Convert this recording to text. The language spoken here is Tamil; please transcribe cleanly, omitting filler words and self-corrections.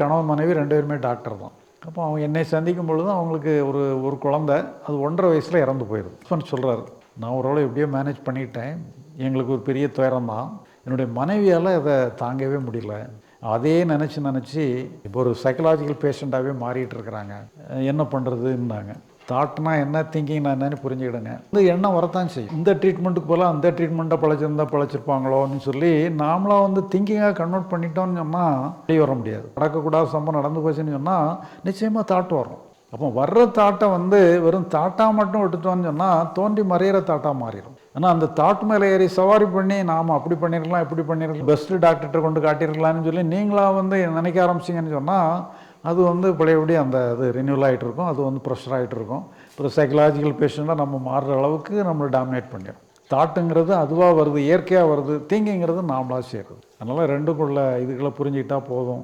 கணவன் மனைவி 2 பேருமே டாக்டர் தான். அப்போ அவங்க என்னை சந்திக்கும் பொழுது அவங்களுக்கு ஒரு குழந்தை, அது 1½ வயசுல இறந்து போயிருது. ஹஸ்பண்ட் சொல்றாரு, "நான் ஓரளவு எப்படியோ மேனேஜ் பண்ணிட்டேன். எங்களுக்கு ஒரு பெரிய துயரம் தான். என்னுடைய மனைவியால அத தாங்கவே முடியல. அதையே நெனச்சு இப்போ ஒரு சைக்காலஜிக்கல் பேஷண்ட்டாவே மாறிட்டு இருக்கிறாங்க. என்ன பண்றதுன்னாங்க." தாட்னா என்ன, திங்கிங்னா என்னன்னு புரிஞ்சுக்கிடுங்க. இந்த எண்ணம் வரத்தான் செய்யும். இந்த ட்ரீட்மெண்ட்டுக்கு போல அந்த ட்ரீட்மெண்ட்டை பிழைச்சிருப்பாங்களோன்னு சொல்லி நாமளா திங்கிங்காக கன்வெர்ட் பண்ணிட்டோம்னு சொன்னால் வெளியே வர முடியாது. நடக்கக்கூடாத சம்பவம் நடந்து போச்சுன்னு சொன்னால் நிச்சயமாக தாட் வரும். அப்போ வர்ற தாட்டை வெறும் தாட்டாக மட்டும் விட்டுட்டோம்னு சொன்னால் தோன்றி மறையிற தாட்டாக மாறிடும். ஆனால் அந்த தாட் மேலே ஏறி சவாரி பண்ணி நாம் அப்படி பண்ணியிருக்கலாம் இப்படி பண்ணியிருக்கலாம், பெஸ்ட்டு டாக்டர்கிட்ட கொண்டு காட்டியிருக்கலாம்னு சொல்லி நீங்களாக நினைக்க ஆரம்பிச்சிங்கன்னு சொன்னால் அது பழையபடி அந்த இது ரினியூவல் ஆகிட்டு இருக்கும். அது ப்ரெஷர் ஆகிட்டு இருக்கும். ஒரு சைக்கலாஜிக்கல் பேஷண்ட்டாக நம்ம மாறுற அளவுக்கு நம்மளை டாமினேட் பண்ணிடும். தாட்டுங்கிறது அதுவாக வருது, இயற்கையாக வருது. திங்கிங்கிறது நாமளாக செய்கிறது. அதனால் ரெண்டுக்குள்ள இதுகளை புரிஞ்சுக்கிட்டால் போதும்.